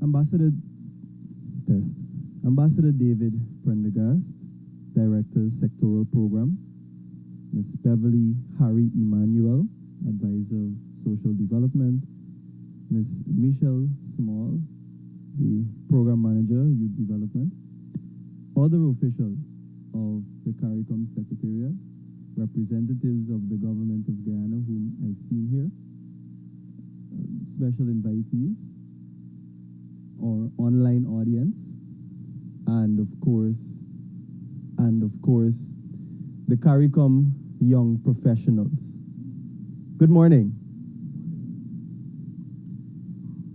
Ambassador Test. Ambassador David Prendergast, Director, Sectoral Programs. Ms. Beverly Harry Emmanuel, Advisor of Social Development. Ms. Michelle Small, the Program Manager, Youth Development. Other officials of the CARICOM Secretariat, representatives of the Government of Guyana, whom I've seen here, special invitees, or online audience, and of course, the CARICOM young professionals. Good morning.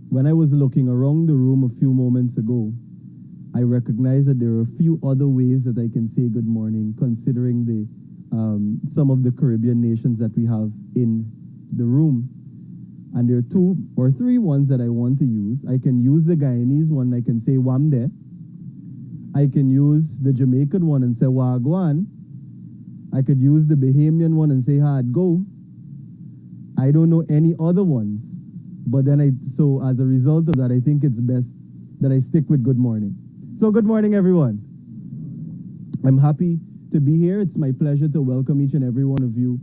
When I was looking around the room a few moments ago, I recognized that there are a few other ways that I can say good morning, considering the some of the Caribbean nations that we have in the room. And there are 2 or 3 ones that I want to use. I can use the Guyanese one, I can say Wamde. I can use the Jamaican one and say Wagwan. I could use the Bahamian one and say hard go. I don't know any other ones. But then so as a result of that, I think it's best that I stick with good morning. So good morning, everyone. I'm happy to be here. It's my pleasure to welcome each and every one of you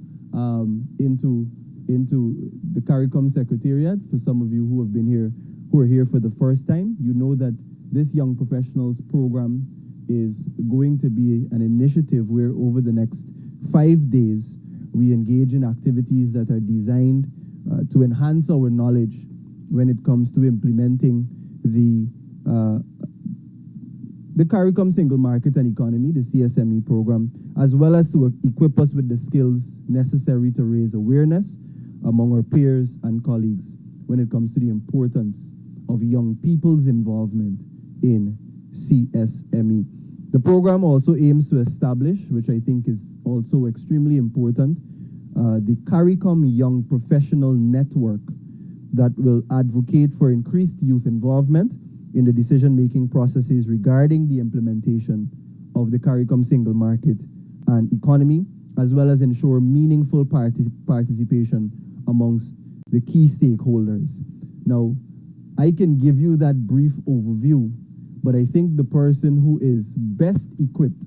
into the CARICOM Secretariat. For some of you who have been here, who are here for the first time, you know that this Young Professionals program is going to be an initiative where over the next 5 days, we engage in activities that are designed to enhance our knowledge when it comes to implementing the CARICOM Single Market and Economy, the CSME program, as well as to equip us with the skills necessary to raise awareness among our peers and colleagues when it comes to the importance of young people's involvement in CSME. The program also aims to establish, which I think is also extremely important, the CARICOM Young Professional Network that will advocate for increased youth involvement in the decision-making processes regarding the implementation of the CARICOM Single Market and Economy, as well as ensure meaningful participation amongst the key stakeholders. Now, I can give you that brief overview, but I think the person who is best equipped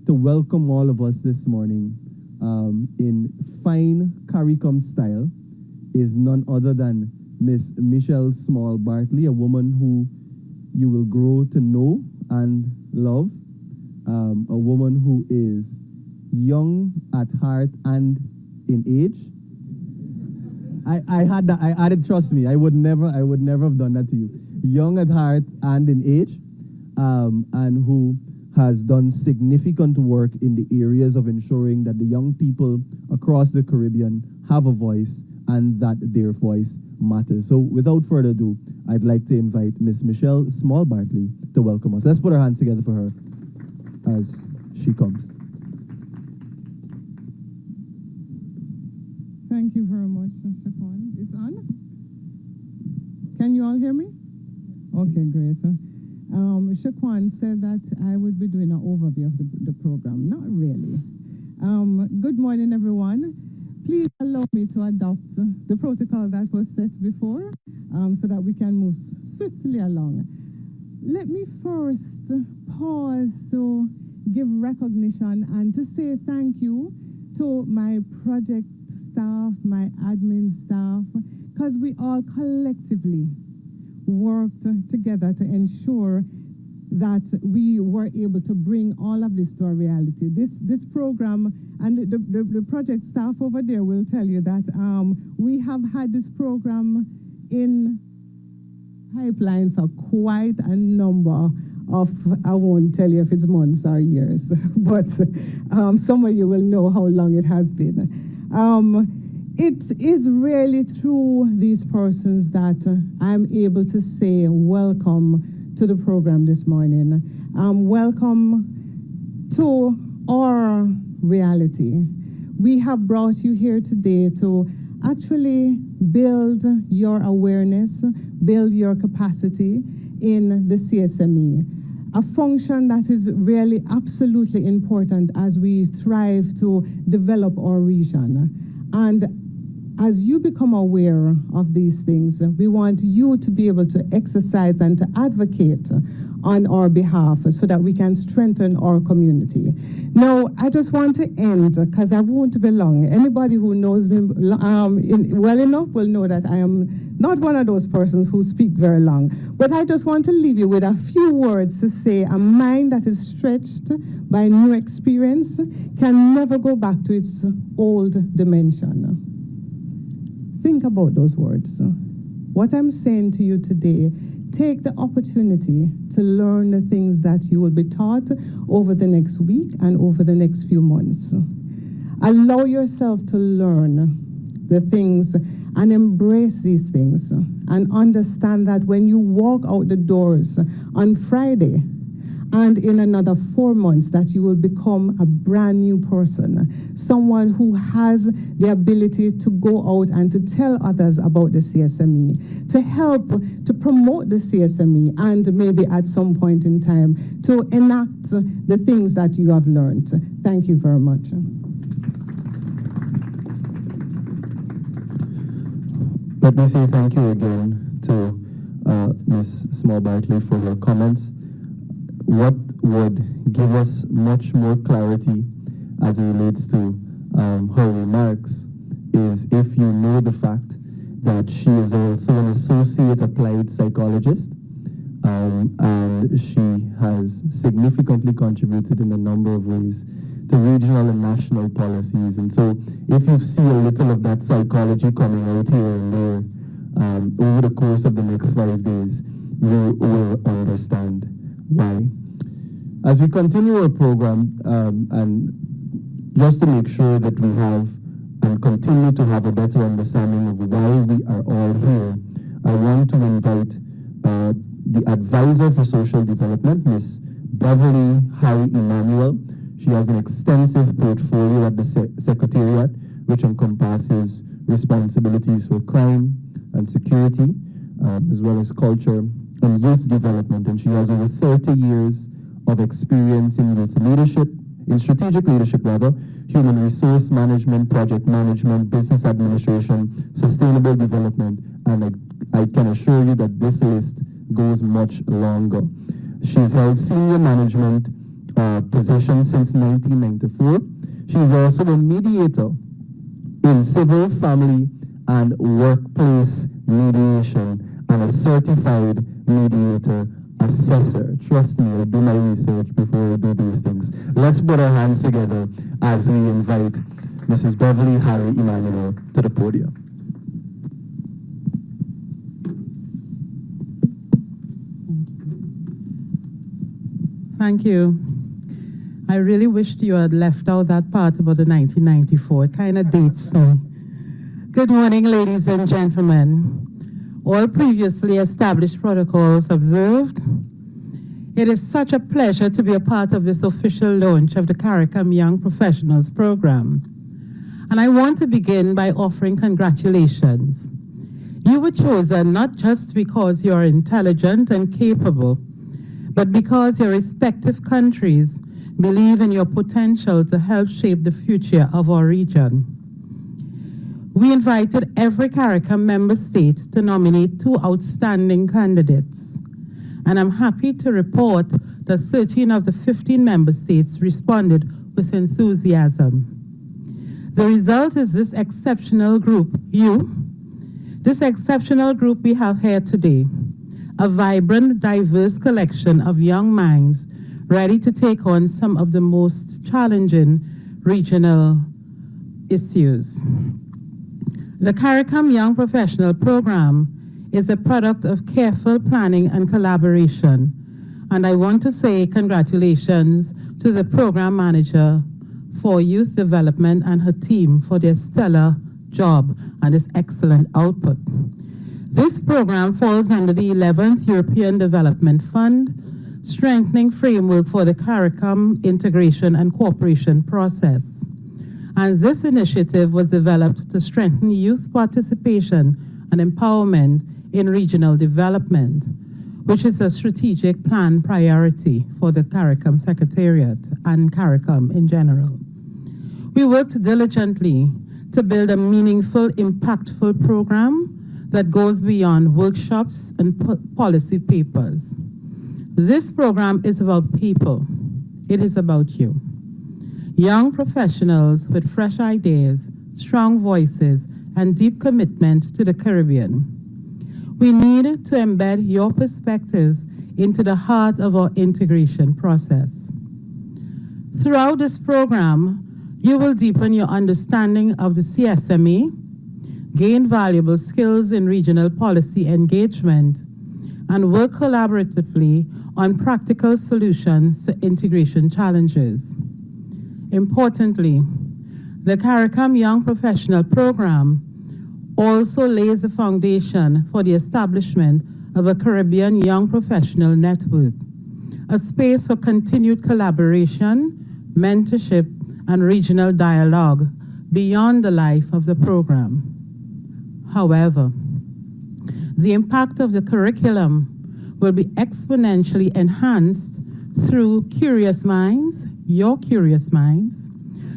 to welcome all of us this morning in fine CARICOM style is none other than Miss Michelle Small Bartley, a woman who you will grow to know and love, a woman who is young at heart and in age. I added, trust me, I would never have done that to you. Young at heart and in age, and who has done significant work in the areas of ensuring that the young people across the Caribbean have a voice and that their voice matters. So without further ado, I'd like to invite Miss Michelle Small Bartley to welcome us. Let's put our hands together for her as she comes. Thank you very much, Mr. Kwan. It's on? Can you all hear me? Okay, great. Shaquan said that I would be doing an overview of the program. Not really. Good morning, everyone. Please allow me to adopt the protocol that was set before so that we can move swiftly along. Let me first pause to give recognition and to say thank you to my project staff, my admin staff, because we all collectively worked together to ensure that we were able to bring all of this to a reality. This program, and the project staff over there will tell you that we have had this program in pipeline for quite a number of, I won't tell you if it's months or years, but some of you will know how long it has been. It is really through these persons that I'm able to say welcome to the program this morning. Welcome to our reality. We have brought you here today to actually build your awareness, build your capacity in the CSME, a function that is really absolutely important as we strive to develop our region. And as you become aware of these things, we want you to be able to exercise and to advocate on our behalf so that we can strengthen our community. Now, I just want to end, because I won't be long. Anybody who knows me well enough will know that I am not one of those persons who speak very long. But I just want to leave you with a few words to say a mind that is stretched by new experience can never go back to its old dimension. Think about those words. What I'm saying to you today, take the opportunity to learn the things that you will be taught over the next week and over the next few months. Allow yourself to learn the things and embrace these things and understand that when you walk out the doors on Friday and in another 4 months that you will become a brand new person, someone who has the ability to go out and to tell others about the CSME, to help to promote the CSME, and maybe at some point in time to enact the things that you have learned. Thank you very much. Let me say thank you again to Ms. Small-Bartley for her comments. What would give us much more clarity as it relates to her remarks is if you know the fact that she is also an associate applied psychologist, and she has significantly contributed in a number of ways to regional and national policies. And so if you see a little of that psychology coming out here and there over the course of the next 5 days, you will understand why. As we continue our program, and just to make sure that we have and continue to have a better understanding of why we are all here, I want to invite the Advisor for Social Development, Ms. Beverly Harry Emanuel. She has an extensive portfolio at the Secretariat, which encompasses responsibilities for crime and security, as well as culture and youth development. And she has over 30 years of experience in youth leadership, in strategic leadership rather, human resource management, project management, business administration, sustainable development, and I can assure you that this list goes much longer. She's held senior management positions since 1994. She is also a mediator in civil, family, and workplace mediation, and a certified mediator assessor. Trust me, I do my research before I do these things. Let's put our hands together as we invite Mrs. Beverly Harry Emanuel to the podium. Thank you. I really wished you had left out that part about the 1994. It kind of dates me. Good morning, ladies and gentlemen. All previously established protocols observed. It is such a pleasure to be a part of this official launch of the CARICOM Young Professionals Program. And I want to begin by offering congratulations. You were chosen not just because you are intelligent and capable, but because your respective countries believe in your potential to help shape the future of our region. We invited every CARICOM member state to nominate 2 outstanding candidates. And I'm happy to report that 13 of the 15 member states responded with enthusiasm. The result is this exceptional group, this exceptional group we have here today, a vibrant, diverse collection of young minds ready to take on some of the most challenging regional issues. The CARICOM Young Professional Program is a product of careful planning and collaboration, and I want to say congratulations to the program manager for youth development and her team for their stellar job and this excellent output. This program falls under the 11th European Development Fund, strengthening framework for the CARICOM integration and cooperation process. And this initiative was developed to strengthen youth participation and empowerment in regional development, which is a strategic plan priority for the CARICOM Secretariat and CARICOM in general. We worked diligently to build a meaningful, impactful program that goes beyond workshops and policy papers. This program is about people. It is about you. Young professionals with fresh ideas, strong voices, and deep commitment to the Caribbean. We need to embed your perspectives into the heart of our integration process. Throughout this program, you will deepen your understanding of the CSME, gain valuable skills in regional policy engagement, and work collaboratively on practical solutions to integration challenges. Importantly, the CARICOM Young Professional Program also lays the foundation for the establishment of a Caribbean Young Professional Network, a space for continued collaboration, mentorship, and regional dialogue beyond the life of the program. However, the impact of the curriculum will be exponentially enhanced through curious minds, your curious minds,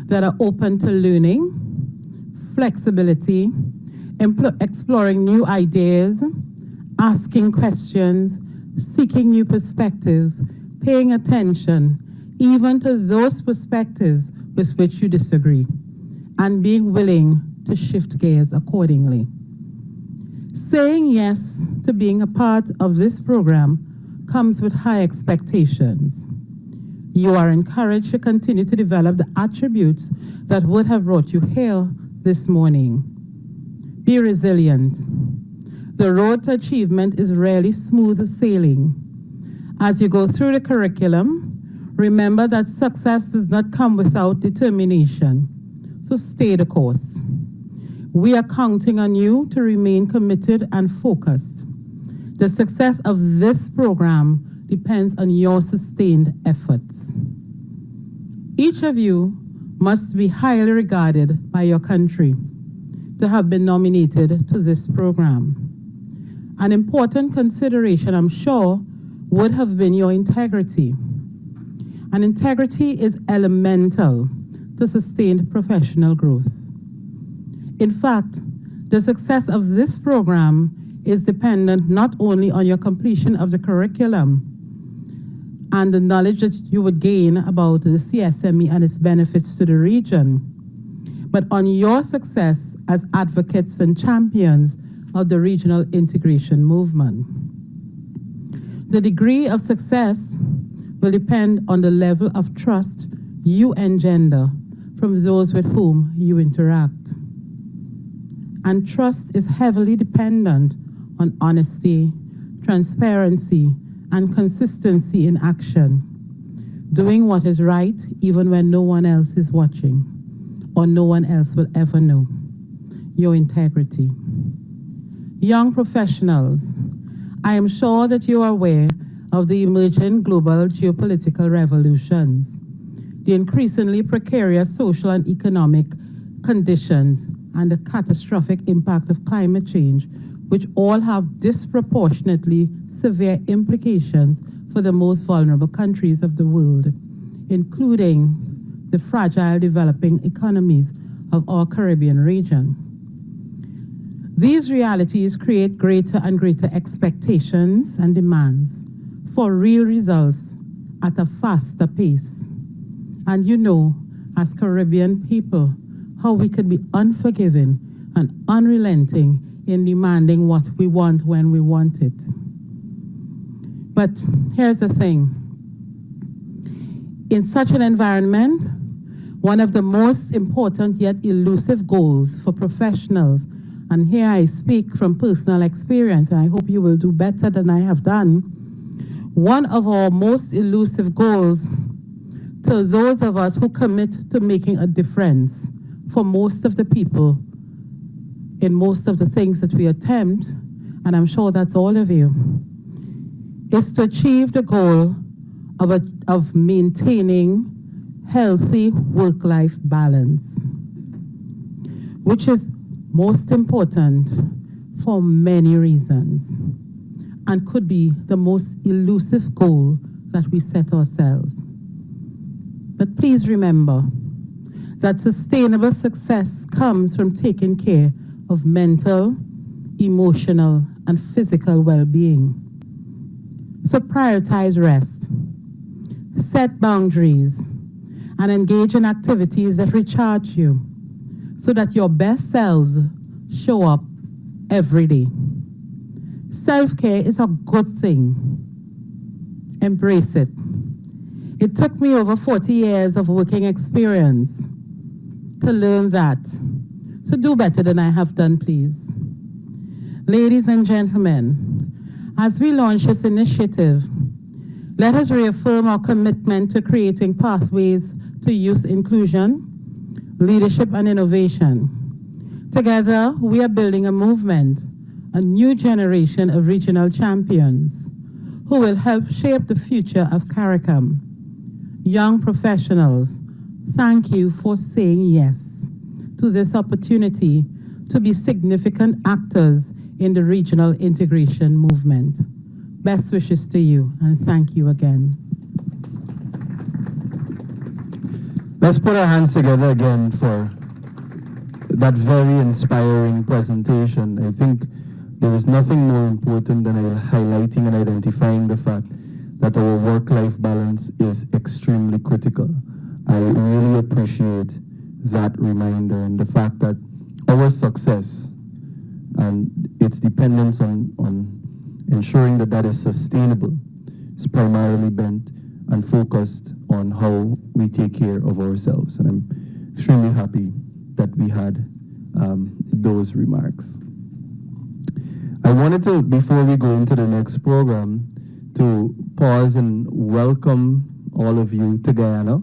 that are open to learning, flexibility, exploring new ideas, asking questions, seeking new perspectives, paying attention, even to those perspectives with which you disagree, and being willing to shift gears accordingly. Saying yes to being a part of this program comes with high expectations. You are encouraged to continue to develop the attributes that would have brought you here this morning. Be resilient. The road to achievement is rarely smooth sailing. As you go through the curriculum, remember that success does not come without determination. So stay the course. We are counting on you to remain committed and focused. The success of this program depends on your sustained efforts. Each of you must be highly regarded by your country to have been nominated to this program. An important consideration, I'm sure, would have been your integrity. And integrity is elemental to sustained professional growth. In fact, the success of this program is dependent not only on your completion of the curriculum and the knowledge that you would gain about the CSME and its benefits to the region, but on your success as advocates and champions of the regional integration movement. The degree of success will depend on the level of trust you engender from those with whom you interact. And trust is heavily dependent on honesty, transparency, and consistency in action, doing what is right even when no one else is watching or no one else will ever know. Your integrity. Young professionals, I am sure that you are aware of the emerging global geopolitical revolutions, the increasingly precarious social and economic conditions, and the catastrophic impact of climate change, which all have disproportionately severe implications for the most vulnerable countries of the world, including the fragile developing economies of our Caribbean region. These realities create greater and greater expectations and demands for real results at a faster pace. And you know, as Caribbean people, how we could be unforgiving and unrelenting in demanding what we want when we want it. But here's the thing. In such an environment, one of the most important yet elusive goals for professionals, and here I speak from personal experience, and I hope you will do better than I have done, one of our most elusive goals to those of us who commit to making a difference for most of the people in most of the things that we attempt, and I'm sure that's all of you, is to achieve the goal of maintaining healthy work-life balance, which is most important for many reasons and could be the most elusive goal that we set ourselves. But please remember that sustainable success comes from taking care of mental, emotional, and physical well-being. So prioritize rest, set boundaries, and engage in activities that recharge you so that your best selves show up every day. Self-care is a good thing. Embrace it. It took me over 40 years of working experience to learn that. So do better than I have done, please. Ladies and gentlemen, as we launch this initiative, let us reaffirm our commitment to creating pathways to youth inclusion, leadership, and innovation. Together, we are building a movement, a new generation of regional champions who will help shape the future of CARICOM. Young professionals, thank you for saying yes to this opportunity to be significant actors in the regional integration movement. Best wishes to you, and thank you again. Let's put our hands together again for that very inspiring presentation. I think there is nothing more important than highlighting and identifying the fact that our work-life balance is extremely critical. I really appreciate that reminder and the fact that our success and its dependence on ensuring that that is sustainable is primarily bent and focused on how we take care of ourselves. And I'm extremely happy that we had those remarks. I wanted to, before we go into the next program, to pause and welcome all of you to Guyana.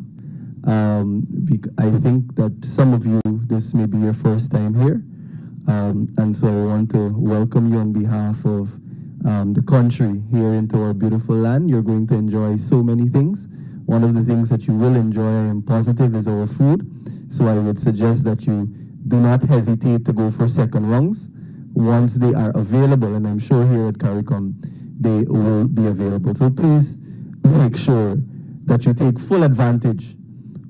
I think that some of you, this may be your first time here. And so I want to welcome you on behalf of the country here into our beautiful land. You're going to enjoy so many things. One of the things that you will enjoy, I am positive, is our food. So I would suggest that you do not hesitate to go for second rounds once they are available, and I'm sure here at CARICOM they will be available. So please make sure that you take full advantage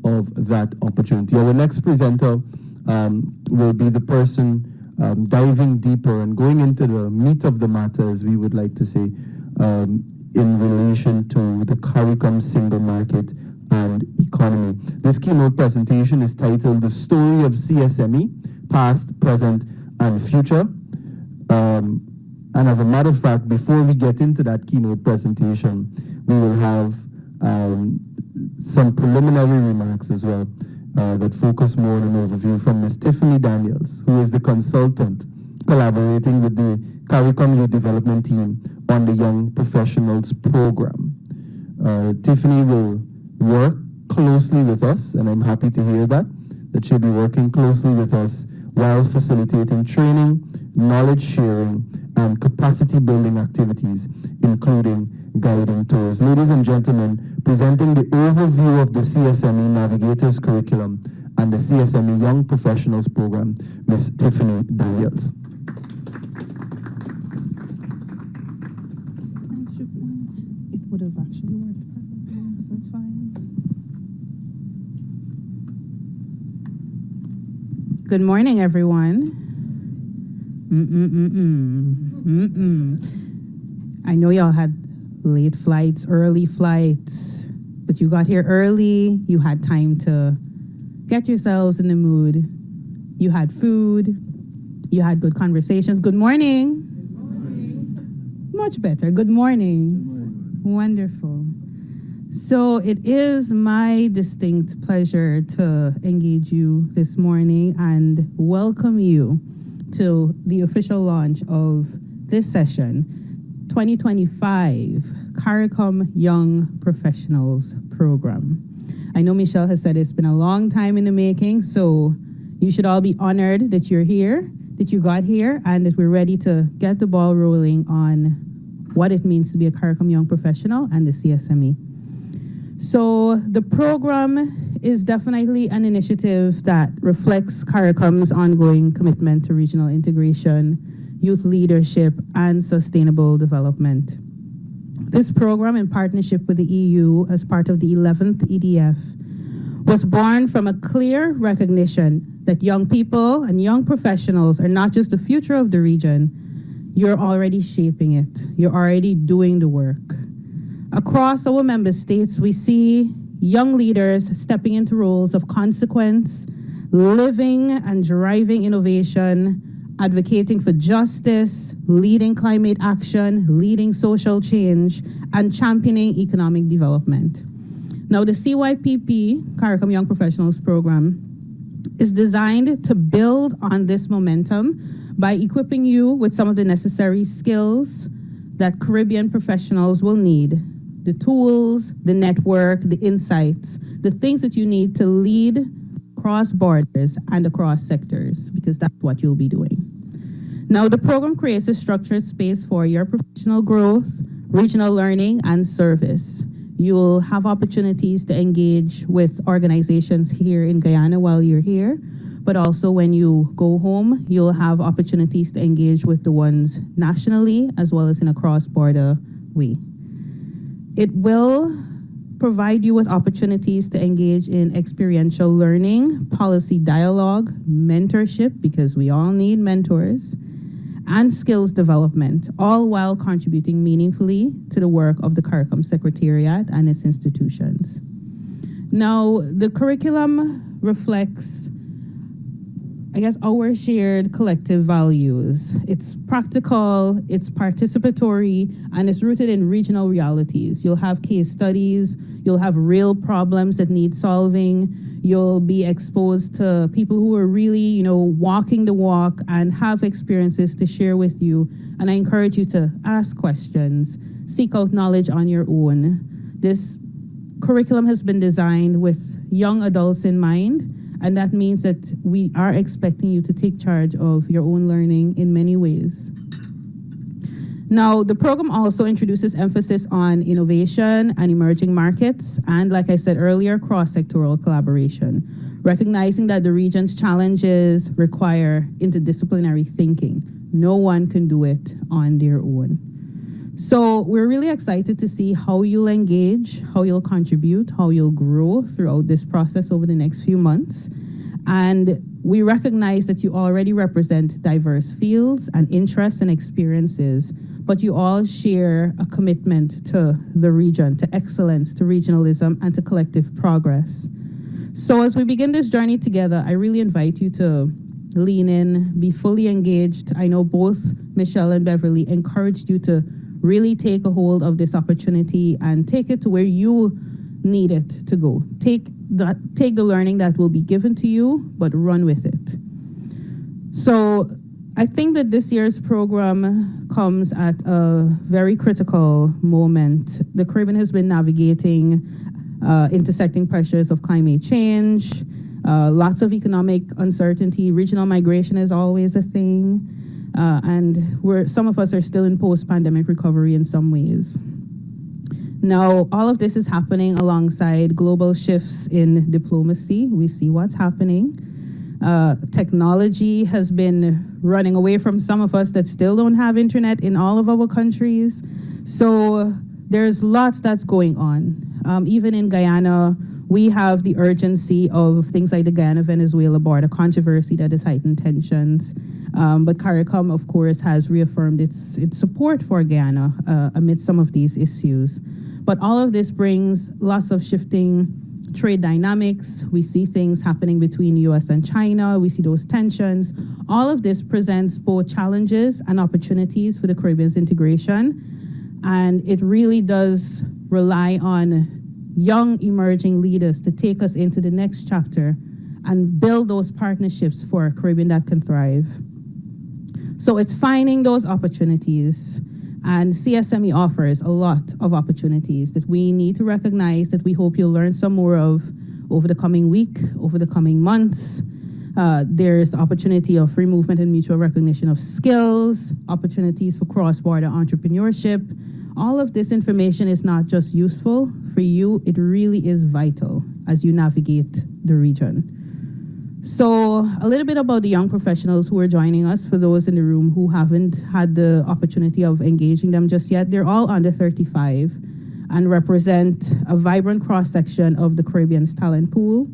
of that opportunity. Our next presenter will be the person diving deeper and going into the meat of the matter, as we would like to say, in relation to the CARICOM single market and economy. This keynote presentation is titled The Story of CSME, Past, Present, and Future. And as a matter of fact, before we get into that keynote presentation, we will have some preliminary remarks as well that focus more on an overview from Ms. Tiffany Daniels, who is the consultant collaborating with the CARICOM Youth Development Team on the Young Professionals Program. Tiffany will work closely with us, and I'm happy to hear that she'll be working closely with us while facilitating training, knowledge sharing, and capacity building activities, including guiding tours. Ladies and gentlemen, presenting the overview of the CSME Navigators Curriculum and the CSME Young Professionals Program, Ms. Tiffany Daniels. It would have actually worked perfectly, so it's fine. Good morning, everyone. I know y'all had late flights, early flights, but you got here early, you had time to get yourselves in the mood. You had food, you had good conversations. Good morning. Good morning. Much better. Good morning. Good morning. Wonderful. So it is my distinct pleasure to engage you this morning and welcome you to the official launch of this session, 2025 CARICOM Young Professionals Program. I know Michelle has said it's been a long time in the making, so you should all be honored that you're here, that you got here, and that we're ready to get the ball rolling on what it means to be a CARICOM Young Professional and the CSME. So the program is definitely an initiative that reflects CARICOM's ongoing commitment to regional integration, youth leadership, and sustainable development. This program, in partnership with the EU as part of the 11th EDF, was born from a clear recognition that young people and young professionals are not just the future of the region, you're already shaping it. You're already doing the work. Across our member states, we see young leaders stepping into roles of consequence, living and driving innovation, advocating for justice, leading climate action, leading social change, and championing economic development. Now, the CYPP, CARICOM Young Professionals Program, is designed to build on this momentum by equipping you with some of the necessary skills that Caribbean professionals will need. The tools, the network, the insights, the things that you need to lead across borders and across sectors, because that's what you'll be doing. Now, the program creates a structured space for your professional growth, regional learning, and service. You'll have opportunities to engage with organizations here in Guyana while you're here, but also when you go home, you'll have opportunities to engage with the ones nationally as well as in a cross-border way. It will provide you with opportunities to engage in experiential learning, policy dialogue, mentorship, because we all need mentors, and skills development, all while contributing meaningfully to the work of the CARICOM Secretariat and its institutions. Now, the curriculum reflects, I guess, our shared collective values. It's practical, it's participatory, and it's rooted in regional realities. You'll have case studies, you'll have real problems that need solving, you'll be exposed to people who are really, walking the walk and have experiences to share with you. And I encourage you to ask questions, seek out knowledge on your own. This curriculum has been designed with young adults in mind, and that means that we are expecting you to take charge of your own learning in many ways. Now, the program also introduces emphasis on innovation and emerging markets, and like I said earlier, cross-sectoral collaboration, recognizing that the region's challenges require interdisciplinary thinking. No one can do it on their own. So we're really excited to see how you'll engage, how you'll contribute, how you'll grow throughout this process over the next few months. And we recognize that you already represent diverse fields and interests and experiences, but you all share a commitment to the region, to excellence, to regionalism, and to collective progress. So as we begin this journey together, I really invite you to lean in, be fully engaged. I know both Michelle and Beverly encouraged you to really take a hold of this opportunity and take it to where you need it to go. Take the learning that will be given to you, but run with it. So I think that this year's program comes at a very critical moment. The Caribbean has been navigating intersecting pressures of climate change, lots of economic uncertainty. Regional migration is always a thing. And some of us are still in post-pandemic recovery in some ways. Now, all of this is happening alongside global shifts in diplomacy. We see what's happening. Technology has been running away from some of us that still don't have internet in all of our countries. So there's lots that's going on. Even in Guyana, we have the urgency of things like the Guyana-Venezuela border controversy that has heightened tensions. But CARICOM, of course, has reaffirmed its support for Guyana amid some of these issues. But all of this brings lots of shifting trade dynamics. We see things happening between the US and China. We see those tensions. All of this presents both challenges and opportunities for the Caribbean's integration. And it really does rely on young emerging leaders to take us into the next chapter and build those partnerships for a Caribbean that can thrive. So it's finding those opportunities, and CSME offers a lot of opportunities that we need to recognize, that we hope you'll learn some more of over the coming week, over the coming months. There's the opportunity of free movement and mutual recognition of skills, opportunities for cross-border entrepreneurship. All of this information is not just useful for you, it really is vital as you navigate the region. So a little bit about the young professionals who are joining us, for those in the room who haven't had the opportunity of engaging them just yet. They're all under 35. and represent a vibrant cross-section of the Caribbean's talent pool,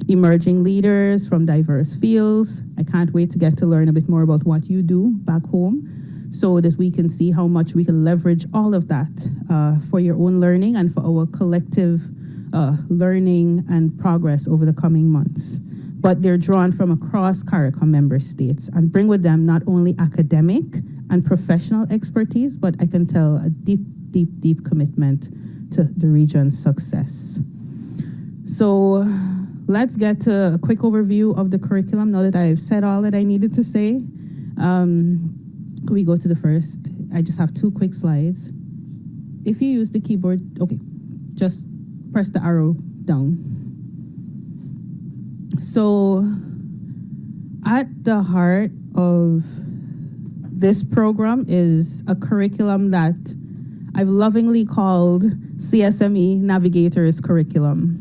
emerging leaders from diverse fields. I can't wait to get to learn a bit more about what you do back home so that we can see how much we can leverage all of that for your own learning and for our collective learning and progress over the coming months. But they're drawn from across CARICOM member states and bring with them not only academic and professional expertise, but I can tell a deep, deep, deep commitment to the region's success. So let's get to a quick overview of the curriculum now that I've said all that I needed to say. Can we go to the first? I just have 2 quick slides. If you use the keyboard, okay, just press the arrow down. So at the heart of this program is a curriculum that I've lovingly called CSME Navigators Curriculum.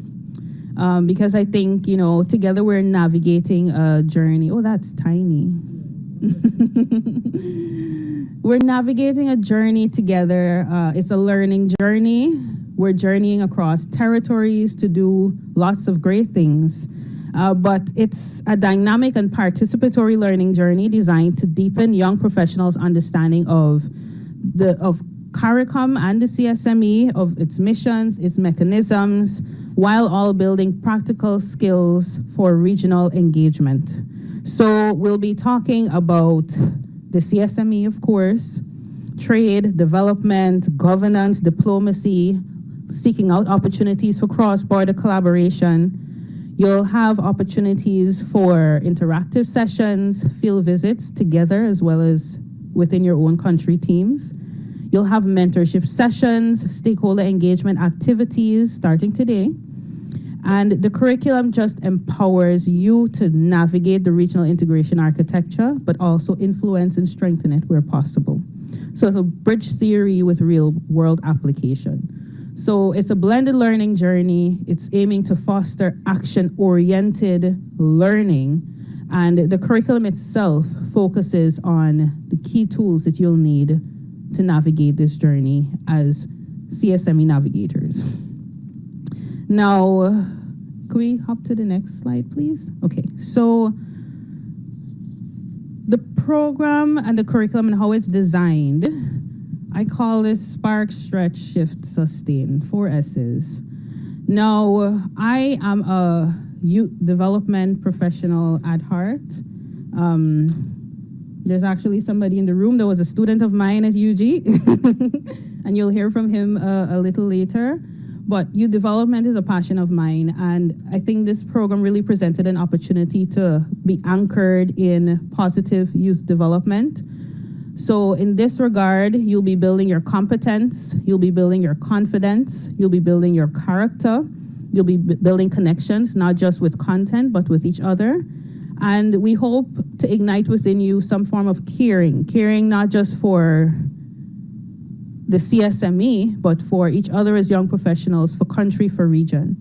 Because I think, you know, together we're navigating a journey. Oh, that's tiny. We're navigating a journey together. It's a learning journey. We're journeying across territories to do lots of great things. But it's a dynamic and participatory learning journey designed to deepen young professionals' understanding of CARICOM and the CSME, of its missions, its mechanisms, while all building practical skills for regional engagement. So we'll be talking about the CSME, of course, trade, development, governance, diplomacy, seeking out opportunities for cross-border collaboration. You'll have opportunities for interactive sessions, field visits together, as well as within your own country teams. You'll have mentorship sessions, stakeholder engagement activities starting today. And the curriculum just empowers you to navigate the regional integration architecture, but also influence and strengthen it where possible. So it's a bridge theory with real world application. So it's a blended learning journey. It's aiming to foster action-oriented learning. And the curriculum itself focuses on the key tools that you'll need to navigate this journey as CSME navigators. Now, could we hop to the next slide, please? Okay, so the program and the curriculum and how it's designed, I call this Spark, Stretch, Shift, Sustain, 4 S's. Now, I am a youth development professional at heart. There's actually somebody in the room that was a student of mine at UG, and you'll hear from him a little later. But youth development is a passion of mine, and I think this program really presented an opportunity to be anchored in positive youth development. So in this regard, you'll be building your competence, you'll be building your confidence, you'll be building your character, you'll be building connections, not just with content, but with each other. And we hope to ignite within you some form of caring not just for the CSME, but for each other as young professionals, for country, for region.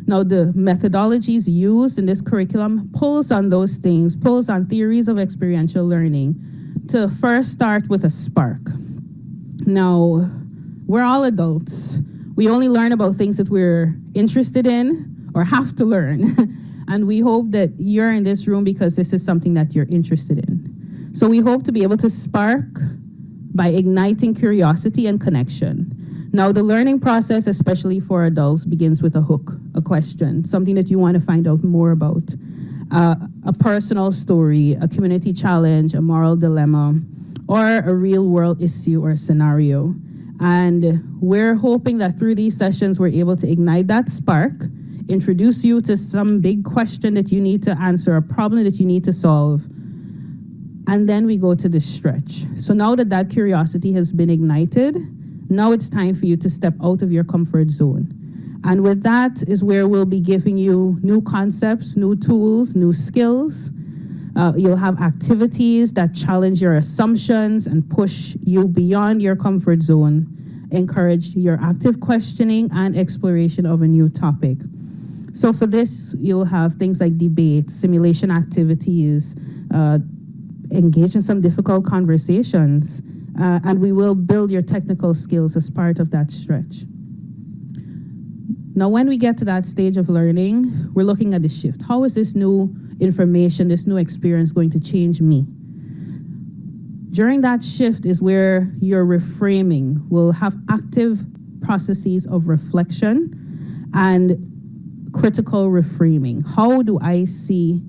Now, the methodologies used in this curriculum pulls on those things, pulls on theories of experiential learning to first start with a spark. Now, we're all adults. We only learn about things that we're interested in or have to learn. And we hope that you're in this room because this is something that you're interested in. So we hope to be able to spark by igniting curiosity and connection. Now, the learning process, especially for adults, begins with a hook, a question, something that you want to find out more about. A personal story, a community challenge, a moral dilemma, or a real-world issue or scenario. And we're hoping that through these sessions, we're able to ignite that spark, introduce you to some big question that you need to answer, a problem that you need to solve, and then we go to the stretch. So now that that curiosity has been ignited, now it's time for you to step out of your comfort zone. And with that is where we'll be giving you new concepts, new tools, new skills. You'll have activities that challenge your assumptions and push you beyond your comfort zone, encourage your active questioning and exploration of a new topic. So for this, you'll have things like debates, simulation activities, engage in some difficult conversations, and we will build your technical skills as part of that stretch. Now, when we get to that stage of learning, we're looking at the shift. How is this new information, this new experience going to change me? During that shift is where your reframing will have active processes of reflection and critical reframing. How do I see,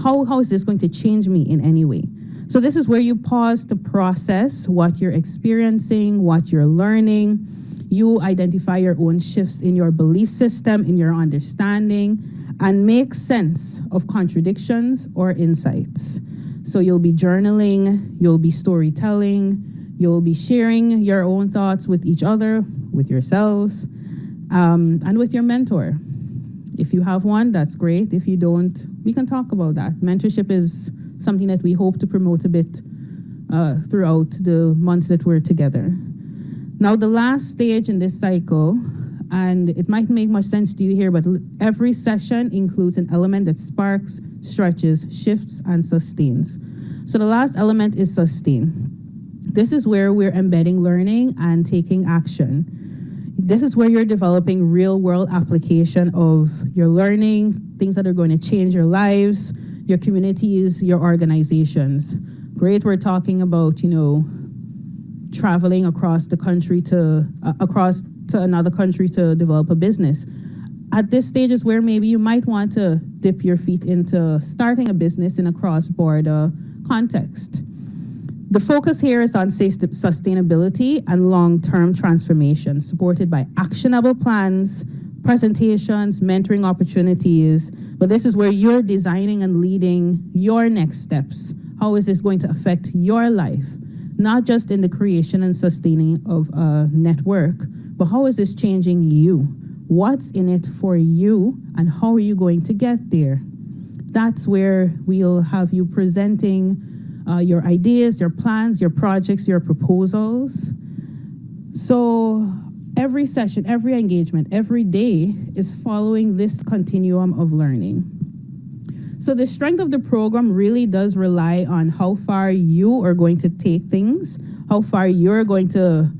how is this going to change me in any way? So this is where you pause to process what you're experiencing, what you're learning. You identify your own shifts in your belief system, in your understanding, and make sense of contradictions or insights. So you'll be journaling, you'll be storytelling, you'll be sharing your own thoughts with each other, with yourselves, and with your mentor. If you have one, that's great. If you don't, we can talk about that. Mentorship is something that we hope to promote a bit throughout the months that we're together. Now, the last stage in this cycle, and it might make much sense to you here, but every session includes an element that sparks, stretches, shifts, and sustains. So the last element is sustain. This is where we're embedding learning and taking action. This is where you're developing real-world application of your learning, things that are going to change your lives, your communities, your organizations. Great, we're talking about, traveling across the country to another country to develop a business. At this stage is where maybe you might want to dip your feet into starting a business in a cross-border context. The focus here is on sustainability and long-term transformation, supported by actionable plans, presentations, mentoring opportunities. But this is where you're designing and leading your next steps. How is this going to affect your life? Not just in the creation and sustaining of a network, but how is this changing you? What's in it for you, and how are you going to get there? That's where we'll have you presenting your ideas, your plans, your projects, your proposals. So every session, every engagement, every day is following this continuum of learning. So the strength of the program really does rely on how far you are going to take things, how far you're going to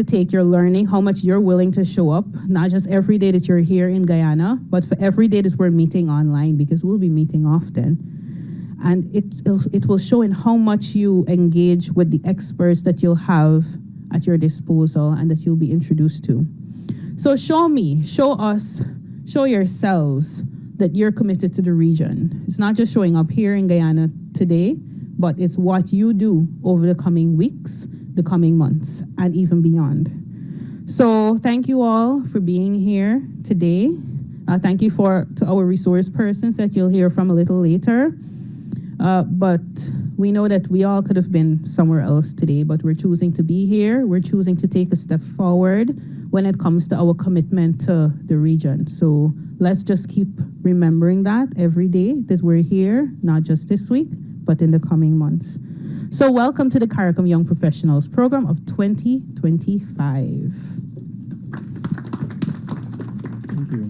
take your learning, how much you're willing to show up, not just every day that you're here in Guyana, but for every day that we're meeting online, because we'll be meeting often. And it will show in how much you engage with the experts that you'll have at your disposal and that you'll be introduced to. So show me, show us, show yourselves that you're committed to the region. It's not just showing up here in Guyana today, but it's what you do over the coming weeks, the coming months, and even beyond. So thank you all for being here today. Thank you to our resource persons that you'll hear from a little later. But we know that we all could have been somewhere else today, but we're choosing to be here. We're choosing to take a step forward when it comes to our commitment to the region. So let's just keep remembering that every day that we're here, not just this week, but in the coming months. So welcome to the CARICOM Young Professionals Program of 2025. Thank you.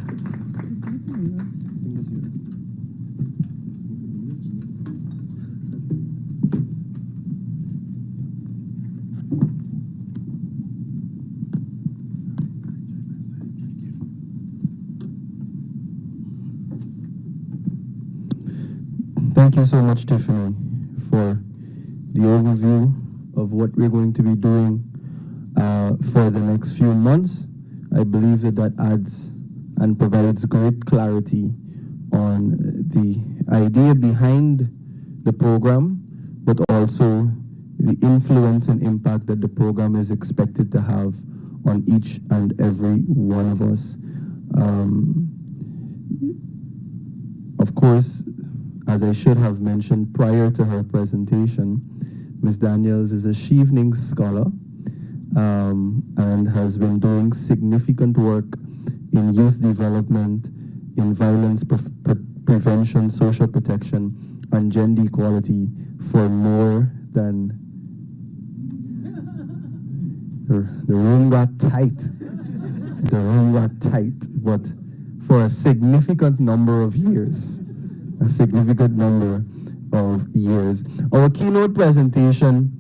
Thank you so much, Tiffany, for the overview of what we're going to be doing for the next few months. I believe that adds and provides great clarity on the idea behind the program, but also the influence and impact that the program is expected to have on each and every one of us. Of course, as I should have mentioned prior to her presentation, Ms. Daniels is a Chevening Scholar and has been doing significant work in youth development, in violence prevention, social protection, and gender equality for more than... The room got tight. The room got tight, but for a significant number of years. A significant number of years. Our keynote presentation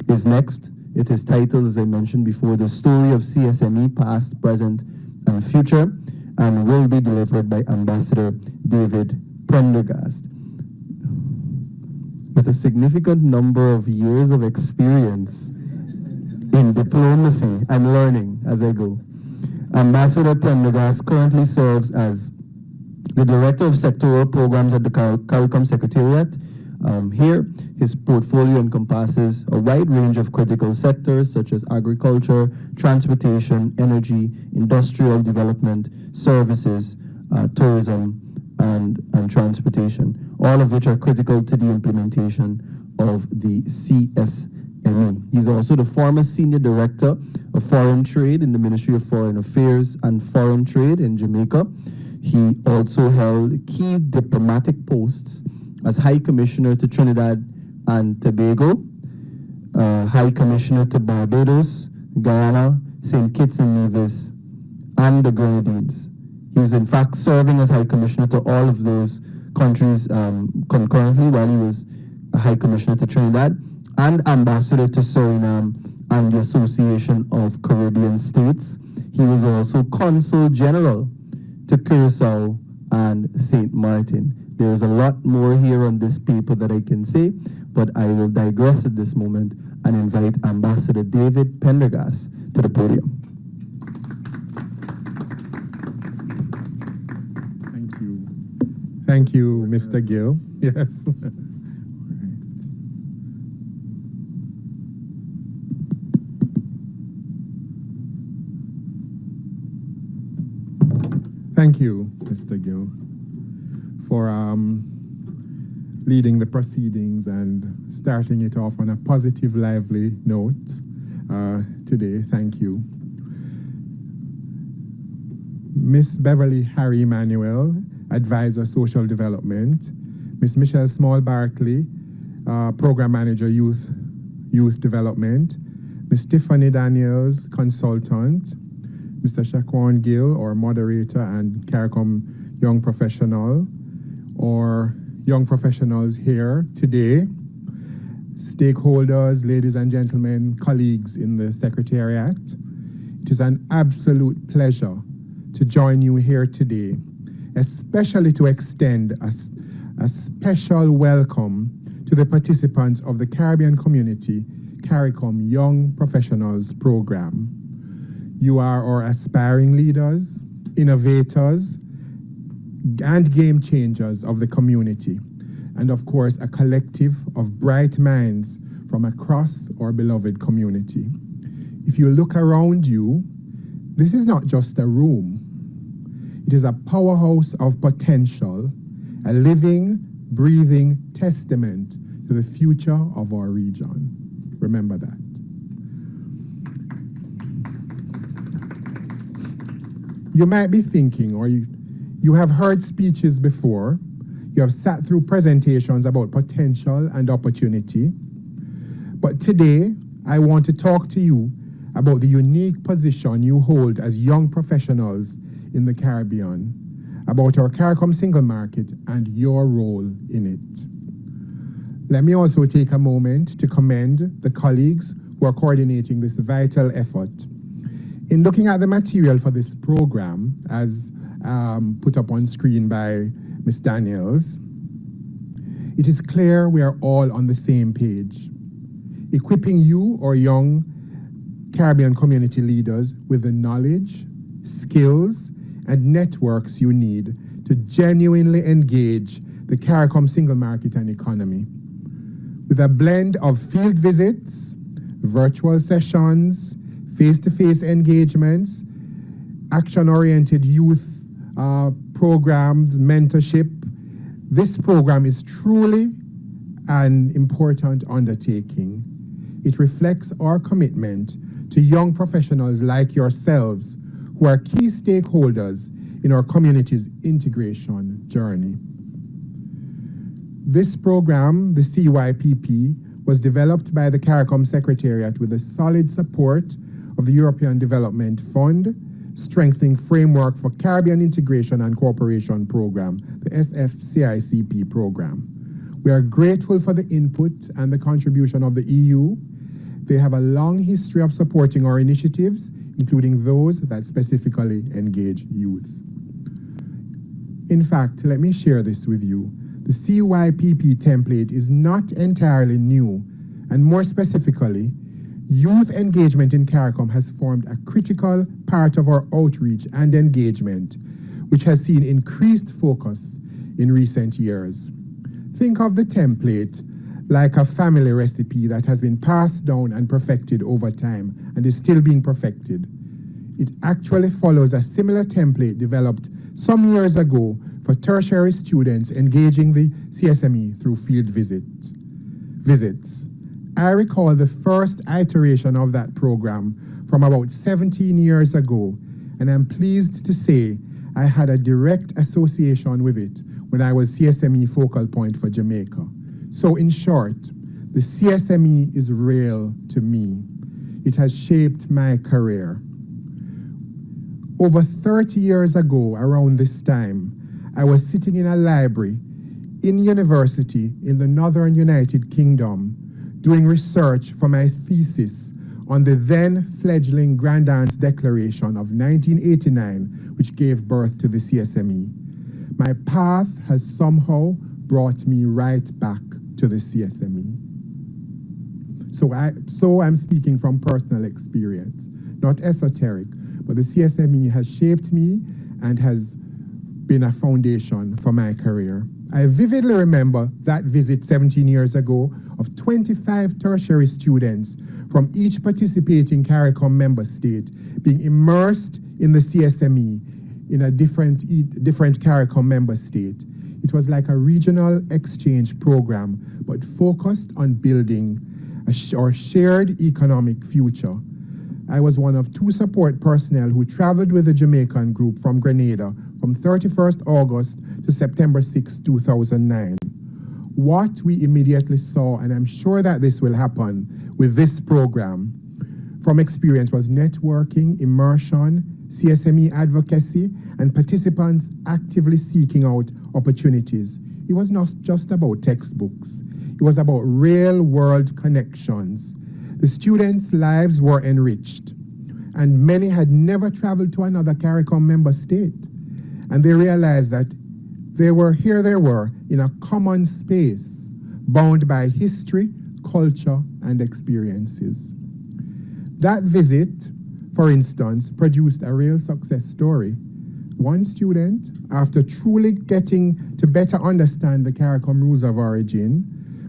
is next. It is titled, as I mentioned before, The Story of CSME, Past, Present, and Future, and will be delivered by Ambassador David Prendergast. With a significant number of years of experience in diplomacy, I'm learning as I go. Ambassador Prendergast currently serves as the Director of Sectoral Programs at the CARICOM Secretariat. Here, his portfolio encompasses a wide range of critical sectors such as agriculture, transportation, energy, industrial development, services, tourism, and transportation, all of which are critical to the implementation of the CSME. He's also the former Senior Director of Foreign Trade in the Ministry of Foreign Affairs and Foreign Trade in Jamaica. He also held key diplomatic posts as High Commissioner to Trinidad and Tobago, High Commissioner to Barbados, Guyana, St. Kitts and Nevis, and the Grenadines. He was in fact serving as High Commissioner to all of those countries concurrently while he was a High Commissioner to Trinidad and Ambassador to Suriname and the Association of Caribbean States. He was also Consul General to Curacao and St. Martin. There's a lot more here on this paper that I can say, but I will digress at this moment and invite Ambassador David Prendergast to the podium. Thank you. Thank you, Mr. Gill. Yes. Thank you, Mr. Gill, for leading the proceedings and starting it off on a positive, lively note today. Thank you. Miss Beverly Harry Manuel, Advisor Social Development. Miss Michelle Small Barkley, Program Manager Youth Development. Miss Tiffany Daniels, Consultant. Mr. Shaquan Gill, or Moderator and CARICOM Young Professional, or young professionals here today, stakeholders, ladies and gentlemen, colleagues in the Secretariat. It is an absolute pleasure to join you here today, especially to extend a special welcome to the participants of the Caribbean Community CARICOM Young Professionals Program. You are our aspiring leaders, innovators, and game changers of the community, and of course, a collective of bright minds from across our beloved community. If you look around you, this is not just a room. It is a powerhouse of potential, a living, breathing testament to the future of our region. Remember that. You might be thinking, or you have heard speeches before, you have sat through presentations about potential and opportunity, but today I want to talk to you about the unique position you hold as young professionals in the Caribbean, about our CARICOM single market and your role in it. Let me also take a moment to commend the colleagues who are coordinating this vital effort. In looking at the material for this program, as put up on screen by Ms. Daniels, it is clear we are all on the same page, equipping you, or young Caribbean community leaders, with the knowledge, skills, and networks you need to genuinely engage the CARICOM single market and economy. With a blend of field visits, virtual sessions, face-to-face engagements, action-oriented youth programs, mentorship, this program is truly an important undertaking. It reflects our commitment to young professionals like yourselves, who are key stakeholders in our community's integration journey. This program, the CYPP, was developed by the CARICOM Secretariat with the solid support of the European Development Fund, Strengthening Framework for Caribbean Integration and Cooperation Program, the SFCICP program. We are grateful for the input and the contribution of the EU, They have a long history of supporting our initiatives, including those that specifically engage youth. In fact, let me share this with you. The CYPP template is not entirely new, and more specifically, youth engagement in CARICOM has formed a critical part of our outreach and engagement, which has seen increased focus in recent years. Think of the template like a family recipe that has been passed down and perfected over time and is still being perfected. It actually follows a similar template developed some years ago for tertiary students engaging the CSME through field visits. I recall the first iteration of that program from about 17 years ago, and I'm pleased to say I had a direct association with it when I was CSME focal point for Jamaica. So in short, the CSME is real to me. It has shaped my career. Over 30 years ago, around this time, I was sitting in a library in university in the Northern United Kingdom doing research for my thesis on the then fledgling Grand Aunt's Declaration of 1989, which gave birth to the CSME. My path has somehow brought me right back to the CSME. So I'm speaking from personal experience, not esoteric, but the CSME has shaped me and has been a foundation for my career. I vividly remember that visit 17 years ago of 25 tertiary students from each participating CARICOM member state being immersed in the CSME in a different CARICOM member state. It was like a regional exchange program, but focused on building our shared economic future. I was one of 2 support personnel who traveled with the Jamaican group from Grenada from 31st August to September 6, 2009. What we immediately saw, and I'm sure that this will happen with this program, from experience was networking, immersion, CSME advocacy, and participants actively seeking out opportunities. It was not just about textbooks. It was about real-world connections. The students' lives were enriched, and many had never traveled to another CARICOM member state. And they realized that they were in a common space, bound by history, culture, and experiences. That visit, for instance, produced a real success story. One student, after truly getting to better understand the CARICOM rules of origin,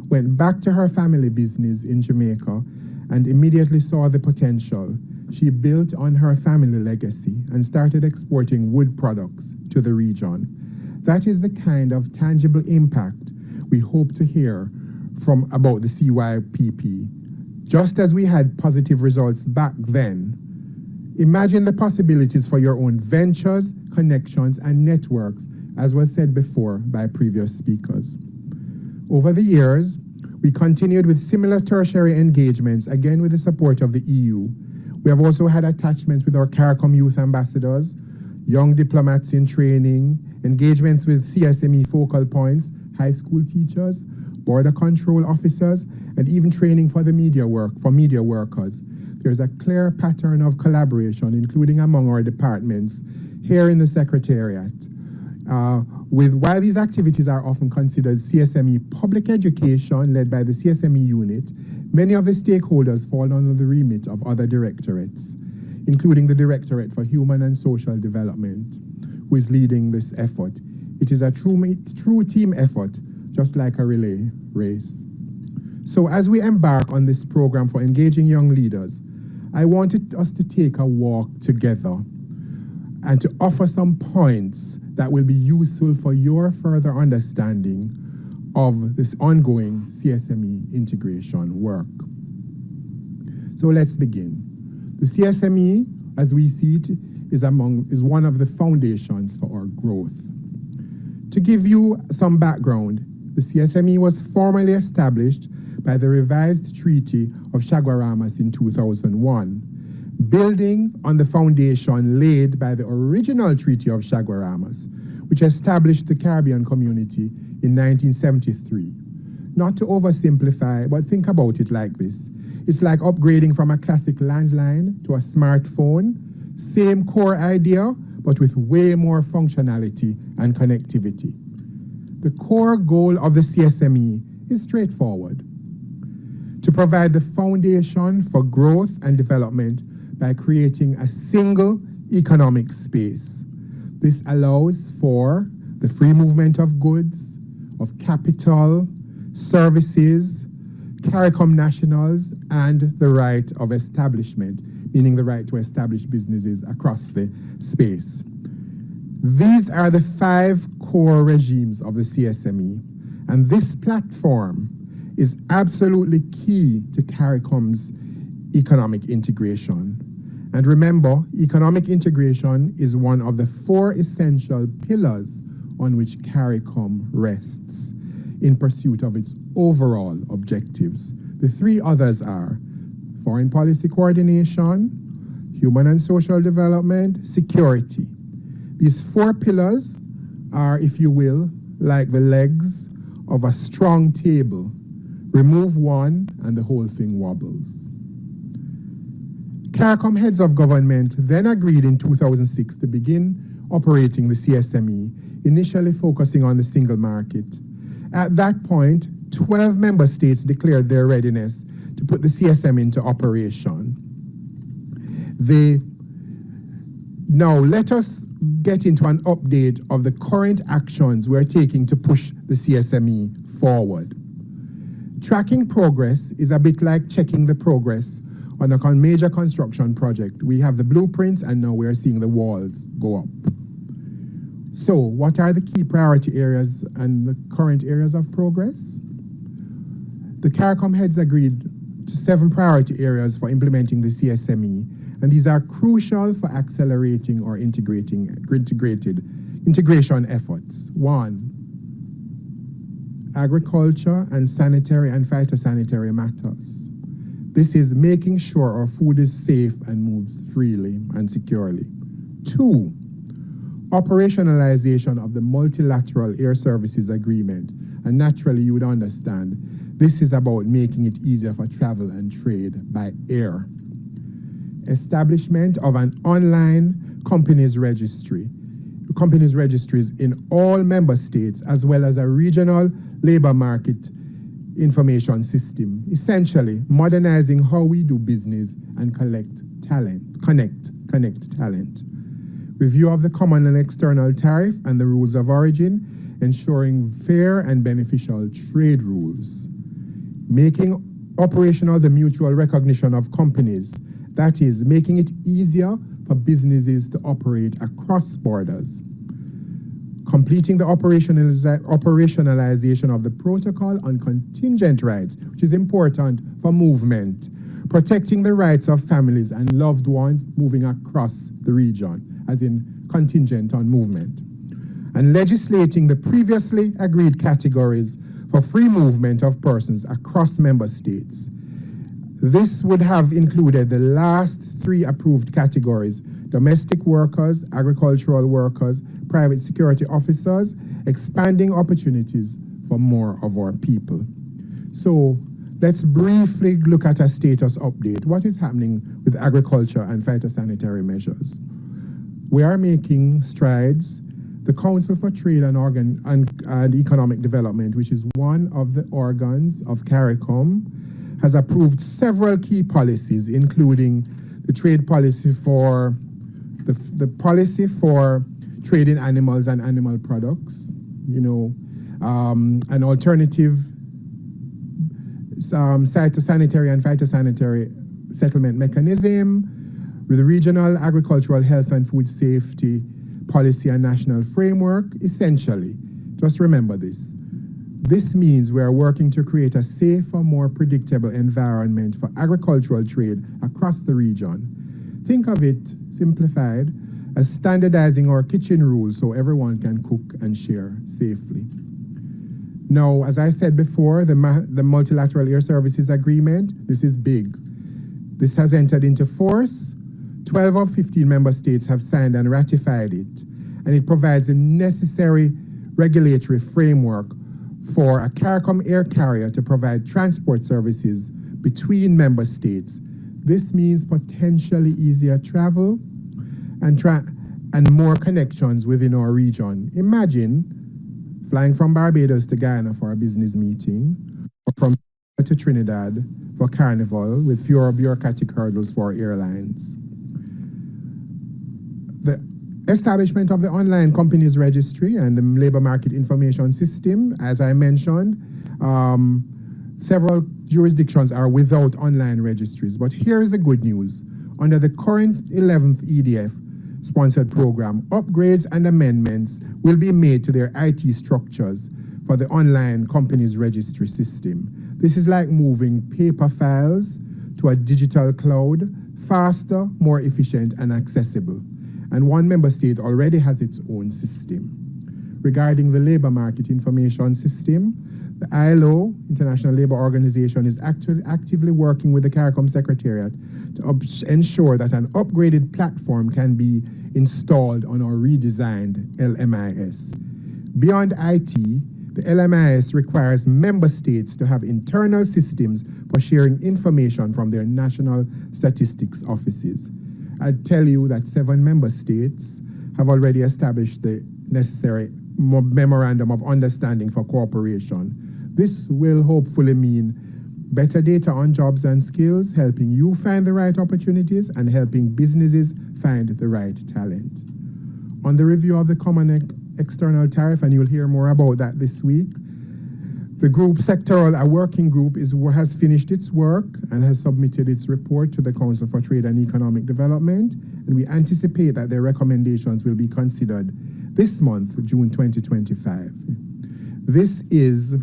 went back to her family business in Jamaica and immediately saw the potential. She built on her family legacy and started exporting wood products to the region. That is the kind of tangible impact we hope to hear from about the CYPP. Just as we had positive results back then, imagine the possibilities for your own ventures, connections, and networks, as was said before by previous speakers. Over the years, we continued with similar tertiary engagements, again with the support of the EU. We have also had attachments with our CARICOM youth ambassadors, young diplomats in training, engagements with CSME focal points, high school teachers, border control officers, and even training for media workers. There's a clear pattern of collaboration, including among our departments here in the Secretariat. While these activities are often considered CSME public education led by the CSME unit, many of the stakeholders fall under the remit of other directorates, including the Directorate for Human and Social Development, who is leading this effort. It is a true team effort, just like a relay race. So as we embark on this program for engaging young leaders, I wanted us to take a walk together and to offer some points that will be useful for your further understanding of this ongoing CSME integration work. So let's begin. The CSME, as we see it, is one of the foundations for our growth. To give you some background, the CSME was formally established by the revised Treaty of Chaguaramas in 2001, building on the foundation laid by the original Treaty of Chaguaramas, which established the Caribbean Community in 1973. Not to oversimplify, but think about it like this. It's like upgrading from a classic landline to a smartphone. Same core idea, but with way more functionality and connectivity. The core goal of the CSME is straightforward: to provide the foundation for growth and development by creating a single economic space. This allows for the free movement of goods, of capital, services, CARICOM nationals, and the right of establishment, meaning the right to establish businesses across the space. These are the 5 core regimes of the CSME, and this platform is absolutely key to CARICOM's economic integration. And remember, economic integration is one of the 4 essential pillars on which CARICOM rests in pursuit of its overall objectives. The 3 others are foreign policy coordination, human and social development, security. These 4 pillars are, if you will, like the legs of a strong table. Remove one and the whole thing wobbles. CARICOM heads of government then agreed in 2006 to begin operating the CSME, initially focusing on the single market. At that point, 12 member states declared their readiness to put the CSM into operation. Now let us get into an update of the current actions we're taking to push the CSME forward. Tracking progress is a bit like checking the progress on a major construction project. We have the blueprints and now we're seeing the walls go up. So what are the key priority areas and the current areas of progress? The CARICOM heads agreed to 7 priority areas for implementing the CSME, and these are crucial for accelerating or integration efforts. 1, agriculture and sanitary and phytosanitary matters. This is making sure our food is safe and moves freely and securely. 2, operationalization of the multilateral air services agreement. And naturally, you would understand, this is about making it easier for travel and trade by air. Establishment of an online companies registries in all member states, as well as a regional labor market information system, essentially modernizing how we do business and connect talent. Review of the common and external tariff and the rules of origin, ensuring fair and beneficial trade rules. Making operational the mutual recognition of companies, that is, making it easier for businesses to operate across borders. Completing the operationalization of the protocol on contingent rights, which is important for movement. Protecting the rights of families and loved ones moving across the region, as in contingent on movement. And legislating the previously agreed categories for free movement of persons across member states. This would have included the last 3 approved categories: domestic workers, agricultural workers, private security officers, expanding opportunities for more of our people. So let's briefly look at a status update. What is happening with agriculture and phytosanitary measures? We are making strides. The Council for Trade and Economic Development, which is one of the organs of CARICOM, has approved several key policies, including the trade policy for the policy for trade in animals and animal products, an alternative sanitary and phytosanitary settlement mechanism, with the regional agricultural health and food safety policy and national framework. Essentially, just remember this. This means we are working to create a safer, more predictable environment for agricultural trade across the region. Think of it, simplified, as standardizing our kitchen rules so everyone can cook and share safely. Now, as I said before, the Multilateral Air Services Agreement, this is big. This has entered into force. 12 of 15 member states have signed and ratified it, and it provides a necessary regulatory framework for a CARICOM air carrier to provide transport services between member states. This means potentially easier travel and more connections within our region. Imagine flying from Barbados to Guyana for a business meeting, or from to Trinidad for Carnival with fewer bureaucratic hurdles for airlines. The establishment of the online companies registry and the labor market information system, as I mentioned, several jurisdictions are without online registries. But here is the good news. Under the current 11th EDF sponsored program, upgrades and amendments will be made to their IT structures for the online companies registry system. This is like moving paper files to a digital cloud, faster, more efficient, and accessible. And one member state already has its own system. Regarding the labor market information system, the ILO, International Labour Organization, is actively working with the CARICOM Secretariat to ensure that an upgraded platform can be installed on our redesigned LMIS. Beyond IT, the LMIS requires member states to have internal systems for sharing information from their national statistics offices. I'd tell you that 7 member states have already established the necessary memorandum of understanding for cooperation. This will hopefully mean better data on jobs and skills, helping you find the right opportunities and helping businesses find the right talent. On the review of the common external tariff, and you'll hear more about that this week, the group sectoral, a working group has finished its work and has submitted its report to the Council for Trade and Economic Development, and we anticipate that their recommendations will be considered this month, June 2025. This is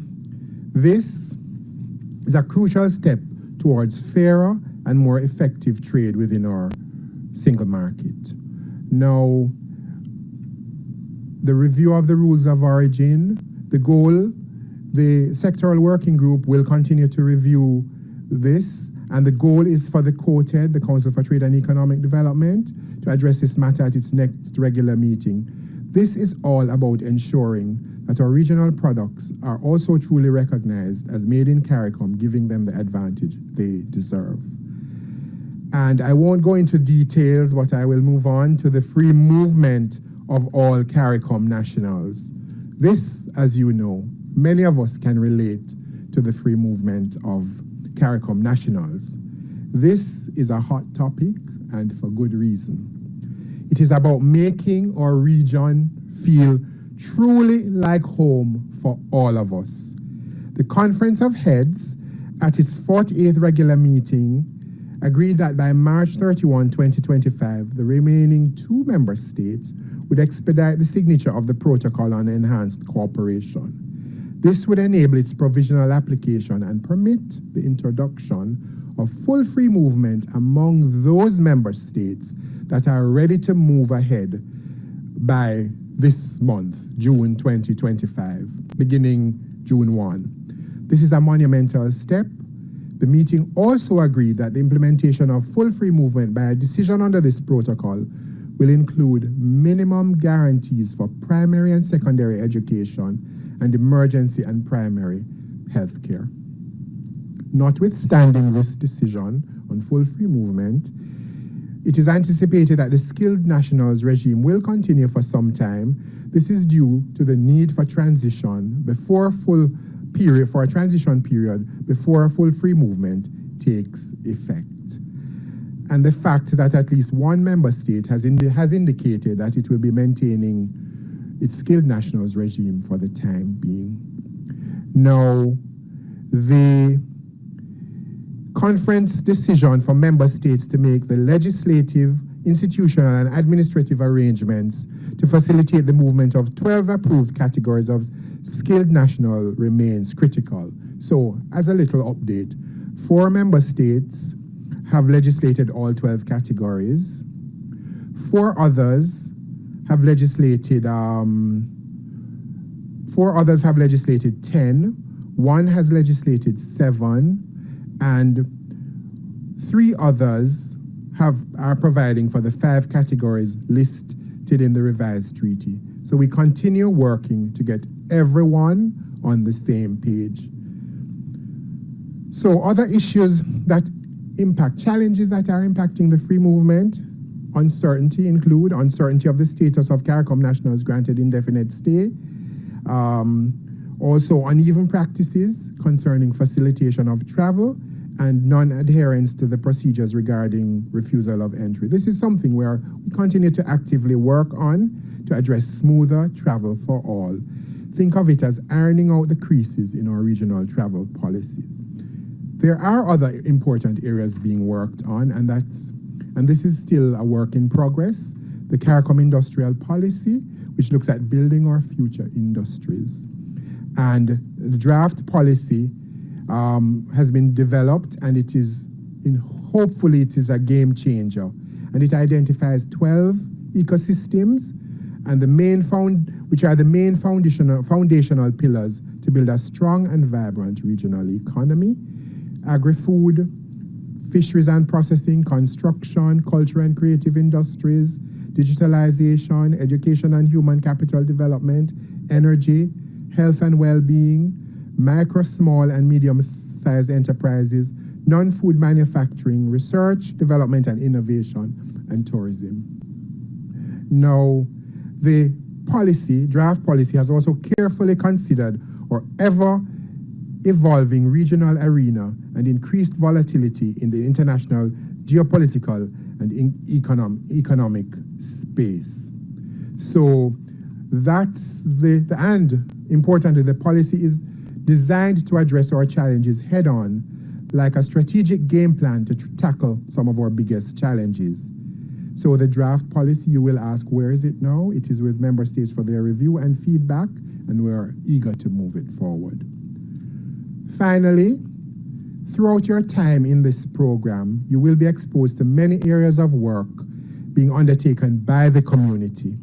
a crucial step towards fairer and more effective trade within our single market. Now, the review of the rules of origin, the goal, the sectoral working group will continue to review this, and the goal is for the COTED, the Council for Trade and Economic Development, to address this matter at its next regular meeting. This is all about ensuring that our regional products are also truly recognized as made in CARICOM, giving them the advantage they deserve. And I won't go into details, but I will move on to the free movement of all CARICOM nationals. This, as you know, many of us can relate to the free movement of CARICOM nationals. This is a hot topic, and for good reason. It is about making our region feel truly like home for all of us. The Conference of Heads, at its 48th regular meeting, agreed that by March 31, 2025, the remaining 2 member states would expedite the signature of the Protocol on Enhanced Cooperation. This would enable its provisional application and permit the introduction of full free movement among those member states that are ready to move ahead by this month, June 2025, beginning June 1. This is a monumental step. The meeting also agreed that the implementation of full free movement by a decision under this protocol will include minimum guarantees for primary and secondary education and emergency and primary health care. Notwithstanding this decision on full free movement, it is anticipated that the skilled nationals regime will continue for some time. This is due to the need for transition before a transition period before a full free movement takes effect. And the fact that at least one member state has indicated that it will be maintaining its skilled nationals regime for the time being. Now, the conference decision for member states to make the legislative, institutional, and administrative arrangements to facilitate the movement of 12 approved categories of skilled national remains critical. So, as a little update, 4 member states have legislated all 12 categories. 4 others have legislated 10. 1 has legislated 7. And 3 others are providing for the 5 categories listed in the revised treaty. So we continue working to get everyone on the same page. So other issues that impact, challenges that are impacting the free movement, uncertainty include uncertainty of the status of CARICOM nationals granted indefinite stay, also uneven practices concerning facilitation of travel, and non-adherence to the procedures regarding refusal of entry. This is something where we continue to actively work on to address smoother travel for all. Think of it as ironing out the creases in our regional travel policies. There are other important areas being worked on, and this is still a work in progress. The CARICOM industrial policy, which looks at building our future industries. And the draft policy has been developed, and hopefully it is a game changer. And it identifies 12 ecosystems, and which are the main foundational pillars to build a strong and vibrant regional economy: agri-food, fisheries and processing, construction, culture and creative industries, digitalization, education and human capital development, energy, health and well-being, micro, small and medium-sized enterprises, non-food manufacturing, research, development and innovation, and tourism. Now, the draft policy has also carefully considered our ever-evolving regional arena and increased volatility in the international geopolitical and economic space. So that's and importantly, the policy is designed to address our challenges head-on, like a strategic game plan to tackle some of our biggest challenges. So the draft policy, you will ask, where is it now? It is with member states for their review and feedback, and we're eager to move it forward. Finally, throughout your time in this program, you will be exposed to many areas of work being undertaken by the community.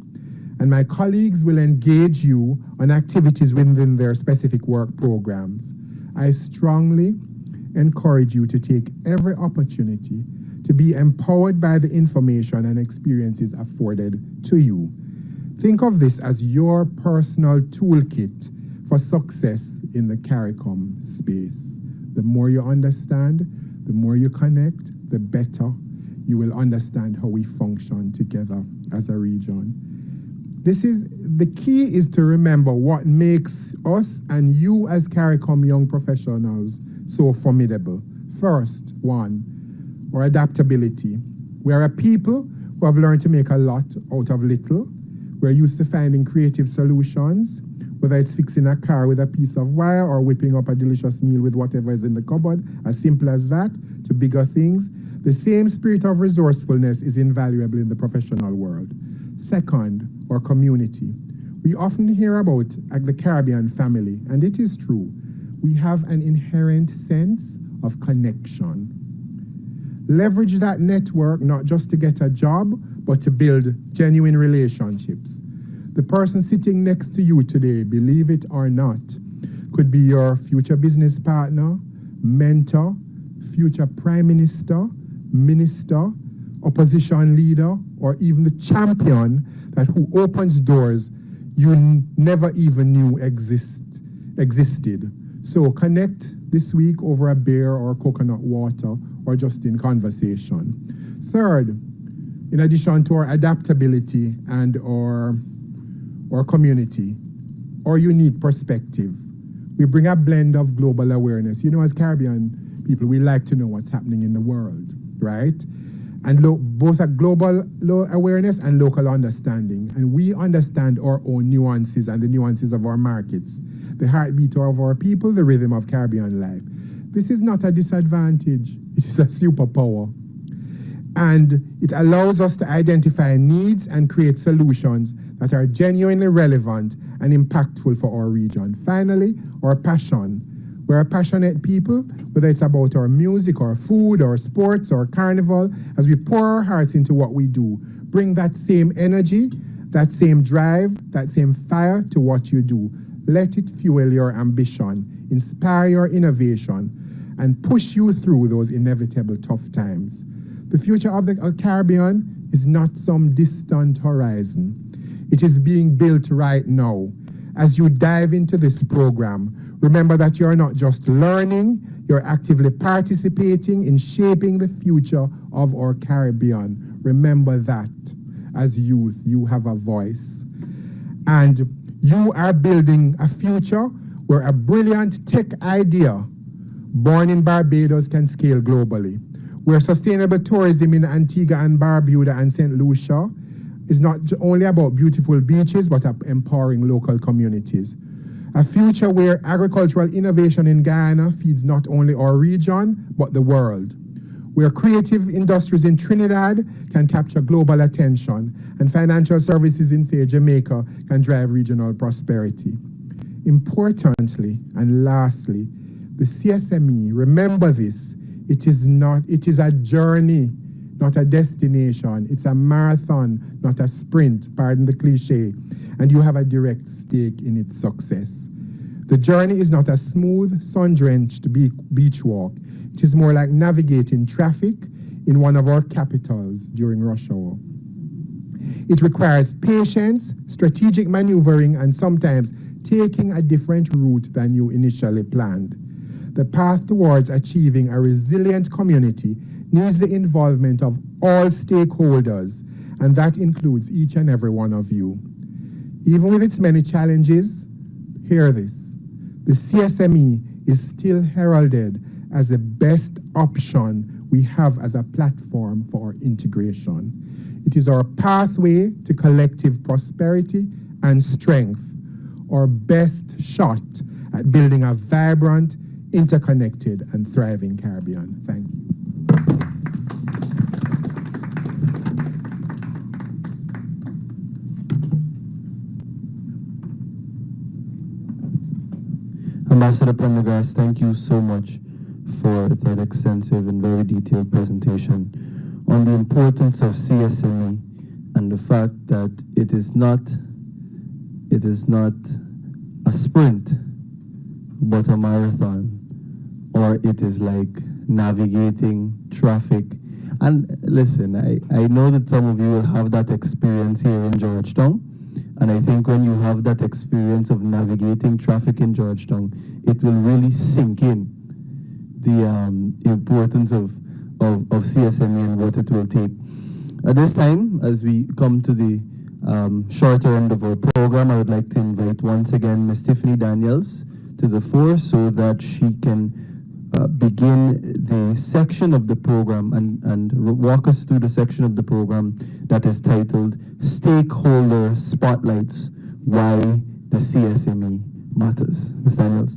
And my colleagues will engage you on activities within their specific work programs. I strongly encourage you to take every opportunity to be empowered by the information and experiences afforded to you. Think of this as your personal toolkit for success in the CARICOM space. The more you understand, the more you connect, the better you will understand how we function together as a region. The key is to remember what makes us and you as CARICOM young professionals so formidable. First, one, our adaptability. We are a people who have learned to make a lot out of little. We're used to finding creative solutions, whether it's fixing a car with a piece of wire or whipping up a delicious meal with whatever is in the cupboard, as simple as that, to bigger things. The same spirit of resourcefulness is invaluable in the professional world. Second, our community. We often hear about the Caribbean family, and it is true. We have an inherent sense of connection. Leverage that network not just to get a job, but to build genuine relationships. The person sitting next to you today, believe it or not, could be your future business partner, mentor, future prime minister, minister, opposition leader, or even the champion who opens doors you never even knew existed. So connect this week over a beer or coconut water or just in conversation. Third, in addition to our adaptability and our community, our unique perspective, we bring a blend of global awareness. You know, as Caribbean people, we like to know what's happening in the world, right? And both a global awareness and local understanding. And we understand our own nuances and the nuances of our markets, the heartbeat of our people, the rhythm of Caribbean life. This is not a disadvantage, it is a superpower. And it allows us to identify needs and create solutions that are genuinely relevant and impactful for our region. Finally, our passion. We're a passionate people, whether it's about our music, or food, or sports, or carnival, as we pour our hearts into what we do. Bring that same energy, that same drive, that same fire to what you do. Let it fuel your ambition, inspire your innovation, and push you through those inevitable tough times. The future of the Caribbean is not some distant horizon. It is being built right now. As you dive into this program, remember that you're not just learning, you're actively participating in shaping the future of our Caribbean. Remember that as youth, you have a voice. And you are building a future where a brilliant tech idea born in Barbados can scale globally, where sustainable tourism in Antigua and Barbuda and St. Lucia is not only about beautiful beaches, but empowering local communities. A future where agricultural innovation in Guyana feeds not only our region, but the world. Where creative industries in Trinidad can capture global attention, and financial services in, say, Jamaica can drive regional prosperity. Importantly, and lastly, the CSME, remember this, it is a journey, not a destination. It's a marathon, not a sprint, pardon the cliche, and you have a direct stake in its success. The journey is not a smooth, sun-drenched beach walk. It is more like navigating traffic in one of our capitals during rush hour. It requires patience, strategic maneuvering, and sometimes taking a different route than you initially planned. The path towards achieving a resilient community needs the involvement of all stakeholders, and that includes each and every one of you. Even with its many challenges, hear this, the CSME is still heralded as the best option we have as a platform for our integration. It is our pathway to collective prosperity and strength, our best shot at building a vibrant, interconnected, and thriving Caribbean. Thank you. Ambassador Prendergast, thank you so much for that extensive and very detailed presentation on the importance of CSME and the fact that it is not a sprint, but a marathon, or it is like navigating traffic. And listen, I know that some of you will have that experience here in Georgetown, and I think when you have that experience of navigating traffic in Georgetown, it will really sink in the importance of CSME and what it will take. At this time, as we come to the shorter end of our program, I would like to invite once again Ms. Tiffany Daniels to the fore so that she can begin the section of the program and walk us through the section of the program that is titled Stakeholder Spotlights, Why the CSME Matters. Ms. Daniels.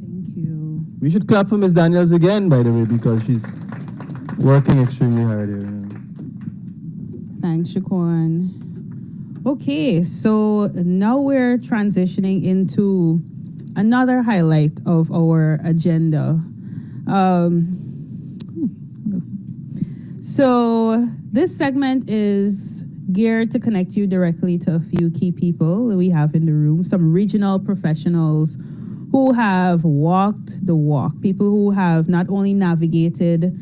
Thank you. We should clap for Ms. Daniels again, by the way, because she's working extremely hard here. Thanks, Shaquan. Okay, so now we're transitioning into another highlight of our agenda. So this segment is geared to connect you directly to a few key people that we have in the room, some regional professionals who have walked the walk, people who have not only navigated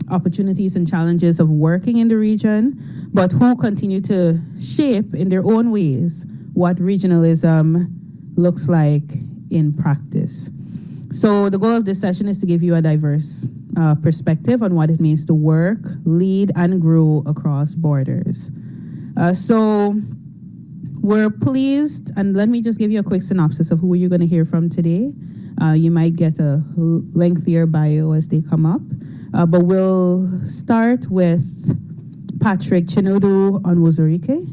opportunities and challenges of working in the region, but who continue to shape in their own ways what regionalism looks like in practice. So the goal of this session is to give you a diverse perspective on what it means to work, lead, and grow across borders. So we're pleased, and let me just give you a quick synopsis of who you're going to hear from today. You might get a lengthier bio as they come up, but we'll start with Patrick Chinudu Onwuzurike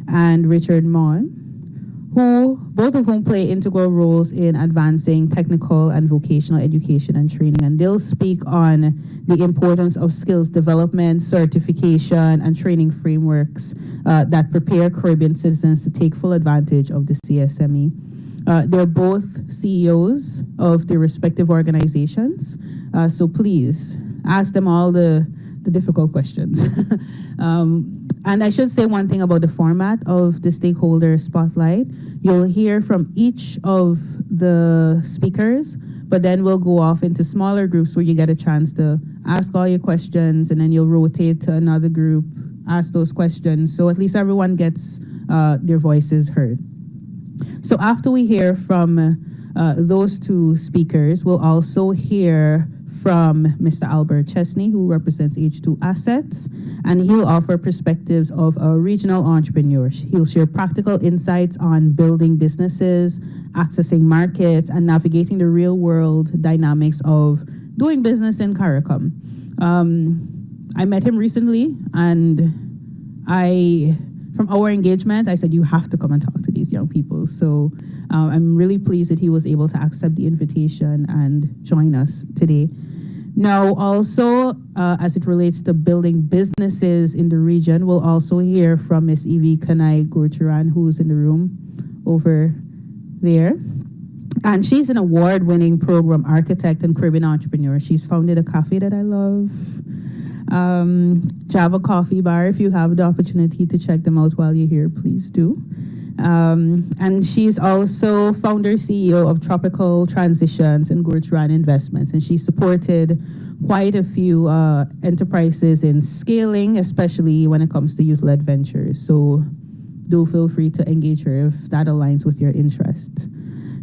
and Richard Mon, both of whom play integral roles in advancing technical and vocational education and training. And they'll speak on the importance of skills development, certification, and training frameworks that prepare Caribbean citizens to take full advantage of the CSME. They're both CEOs of their respective organizations. So please ask them all the difficult questions. And I should say one thing about the format of the stakeholder spotlight. You'll hear from each of the speakers, but then we'll go off into smaller groups where you get a chance to ask all your questions, and then you'll rotate to another group, ask those questions. So at least everyone gets their voices heard. So after we hear from those two speakers, we'll also hear from Mr. Albert Chesney, who represents H2 Assets, and he'll offer perspectives of a regional entrepreneur. He'll share practical insights on building businesses, accessing markets, and navigating the real-world dynamics of doing business in CARICOM. I met him recently, and from our engagement, I said, you have to come and talk to these young people. So I'm really pleased that he was able to accept the invitation and join us today. Now, also, as it relates to building businesses in the region, we'll also hear from Ms. Evie Kanai Gurcharan, who's in the room over there. And she's an award-winning program architect and Caribbean entrepreneur. She's founded a cafe that I love, Java Coffee Bar. If you have the opportunity to check them out while you're here, please do. And she's also founder CEO of Tropical Transitions and Gurcharan Investments, and she supported quite a few enterprises in scaling, especially when it comes to youth-led ventures. So do feel free to engage her if that aligns with your interest.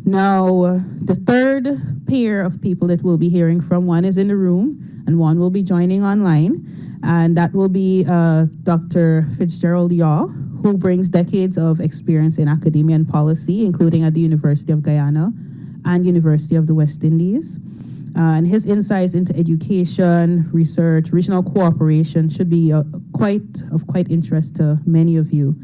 Now, the third pair of people that we'll be hearing from, one is in the room and one will be joining online, and that will be Dr. Fitzgerald Yaw, who brings decades of experience in academia and policy, including at the University of Guyana and University of the West Indies. And his insights into education, research, regional cooperation should be quite interest to many of you.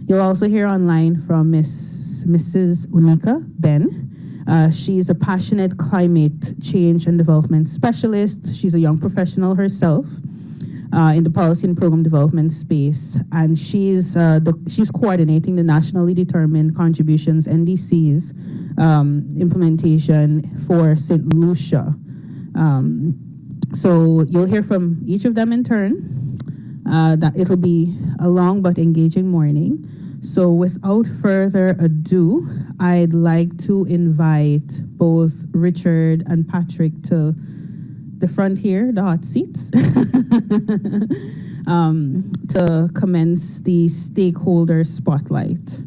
You'll also hear online from Mrs. Unika Ben. She's a passionate climate change and development specialist. She's a young professional herself in the policy and program development space, and she's coordinating the nationally determined contributions NDCs implementation for St. Lucia. So you'll hear from each of them in turn. That it'll be a long but engaging morning. So without further ado, I'd like to invite both Richard and Patrick to the front here, the hot seats, to commence the stakeholder spotlight.